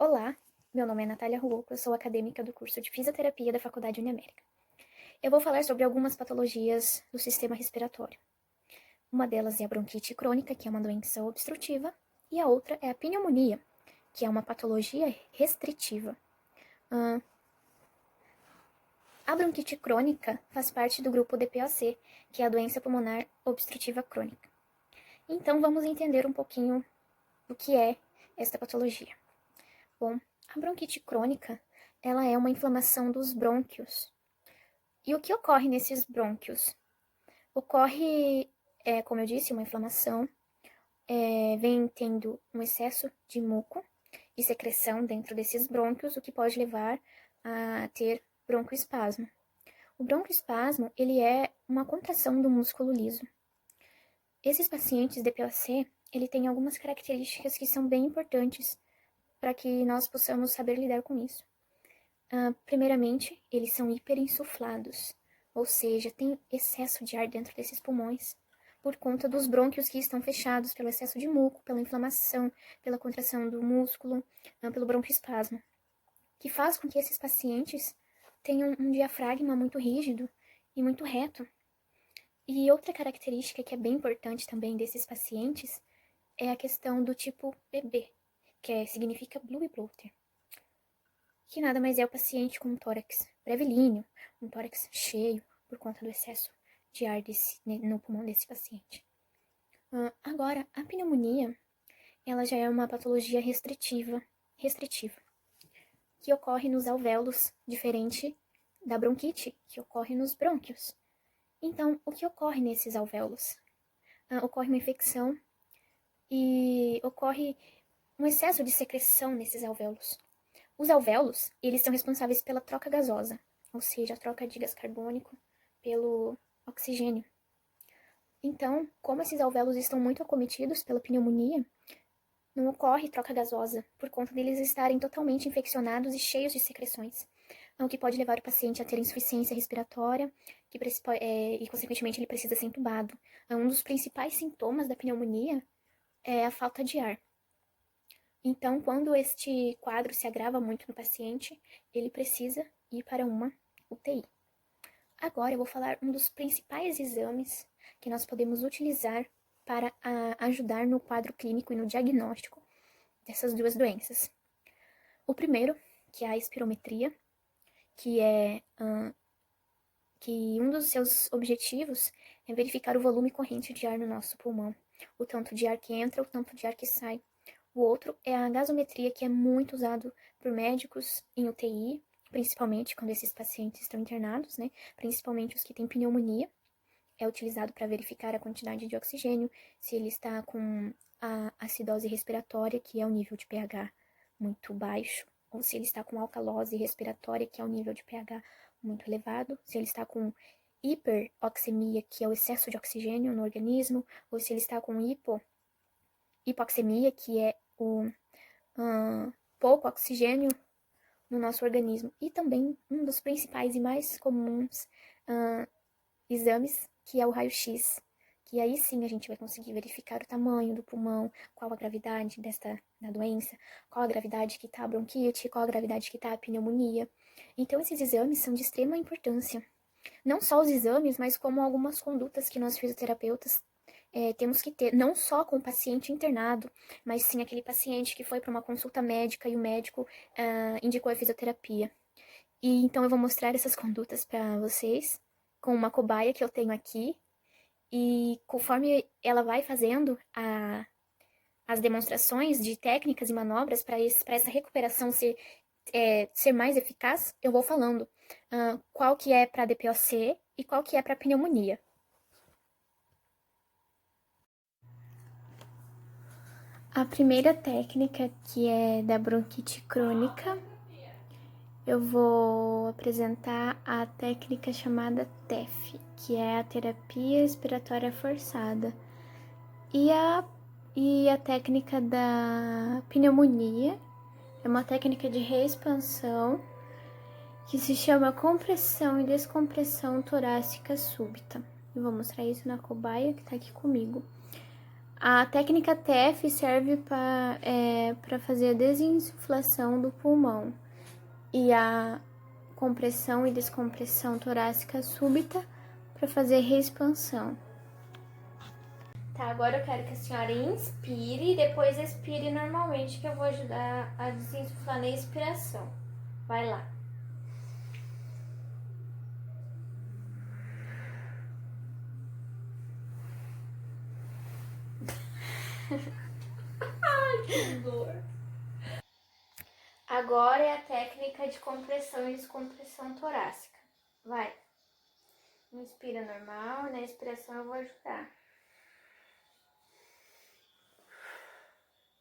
Olá, meu nome é Natália Ruoco, eu sou acadêmica do curso de Fisioterapia da Faculdade Uniamérica. Eu vou falar sobre algumas patologias do sistema respiratório. Uma delas é a bronquite crônica, que é uma doença obstrutiva, e a outra é a pneumonia, que é uma patologia restritiva. A bronquite crônica faz parte do grupo DPOC, que é a doença pulmonar obstrutiva crônica. Então vamos entender um pouquinho do que é esta patologia. Bom, a bronquite crônica, ela é uma inflamação dos brônquios. E o que ocorre nesses brônquios? Ocorre, como eu disse, uma inflamação, vem tendo um excesso de muco, de secreção dentro desses brônquios, o que pode levar a ter broncoespasmo. O broncoespasmo, ele é uma contração do músculo liso. Esses pacientes DPOC, ele tem algumas características que são bem importantes para que nós possamos saber lidar com isso. Primeiramente, eles são hiperinsuflados, ou seja, tem excesso de ar dentro desses pulmões, por conta dos brônquios que estão fechados pelo excesso de muco, pela inflamação, pela contração do músculo, pelo broncoespasmo, que faz com que esses pacientes tenham um diafragma muito rígido e muito reto. E outra característica que é bem importante também desses pacientes é a questão do tipo BB, que significa Blue Bloater, que nada mais é o paciente com um tórax brevilíneo, um tórax cheio, por conta do excesso de ar no pulmão desse paciente. Agora, a pneumonia, ela já é uma patologia restritiva, que ocorre nos alvéolos, diferente da bronquite, que ocorre nos brônquios. Então, o que ocorre nesses alvéolos? Ocorre uma infecção e ocorre um excesso de secreção nesses alvéolos. Os alvéolos, eles são responsáveis pela troca gasosa, ou seja, a troca de gás carbônico pelo oxigênio. Então, como esses alvéolos estão muito acometidos pela pneumonia, não ocorre troca gasosa, por conta deles estarem totalmente infeccionados e cheios de secreções, o que pode levar o paciente a ter insuficiência respiratória e, consequentemente, ele precisa ser entubado. Um dos principais sintomas da pneumonia é a falta de ar. Então, quando este quadro se agrava muito no paciente, ele precisa ir para uma UTI. Agora eu vou falar um dos principais exames que nós podemos utilizar para ajudar no quadro clínico e no diagnóstico dessas duas doenças. O primeiro, que é a espirometria, que um dos seus objetivos é verificar o volume corrente de ar no nosso pulmão, o tanto de ar que entra, o tanto de ar que sai. O outro é a gasometria, que é muito usado por médicos em UTI, principalmente quando esses pacientes estão internados, né? Principalmente os que têm pneumonia. É utilizado para verificar a quantidade de oxigênio, se ele está com a acidose respiratória, que é o nível de pH muito baixo, ou se ele está com alcalose respiratória, que é o nível de pH muito elevado, se ele está com hiperoxemia, que é o excesso de oxigênio no organismo, ou se ele está com hipoxemia, que é o pouco oxigênio no nosso organismo. E também um dos principais e mais comuns exames, que é o raio-x, que aí sim a gente vai conseguir verificar o tamanho do pulmão, qual a gravidade da doença, qual a gravidade que está a bronquite, qual a gravidade que está a pneumonia. Então esses exames são de extrema importância. Não só os exames, mas como algumas condutas que nós fisioterapeutas temos que ter, não só com o paciente internado, mas sim aquele paciente que foi para uma consulta médica e o médico indicou a fisioterapia. E então eu vou mostrar essas condutas para vocês com uma cobaia que eu tenho aqui, e conforme ela vai fazendo as demonstrações de técnicas e manobras para essa recuperação ser mais eficaz, eu vou falando qual que é para DPOC e qual que é para pneumonia. A primeira técnica, que é da bronquite crônica, eu vou apresentar a técnica chamada TEF, que é a terapia expiratória forçada. E a técnica da pneumonia é uma técnica de reexpansão que se chama compressão e descompressão torácica súbita. Eu vou mostrar isso na cobaia que tá aqui comigo. A técnica TF serve para fazer a desinsuflação do pulmão e a compressão e descompressão torácica súbita para fazer reexpansão. Tá, agora eu quero que a senhora inspire e depois expire normalmente, que eu vou ajudar a desinsuflar na expiração. Vai lá. Ai, que dor. Agora é a técnica de compressão e descompressão torácica. Vai. Inspira normal e na expiração eu vou ajudar.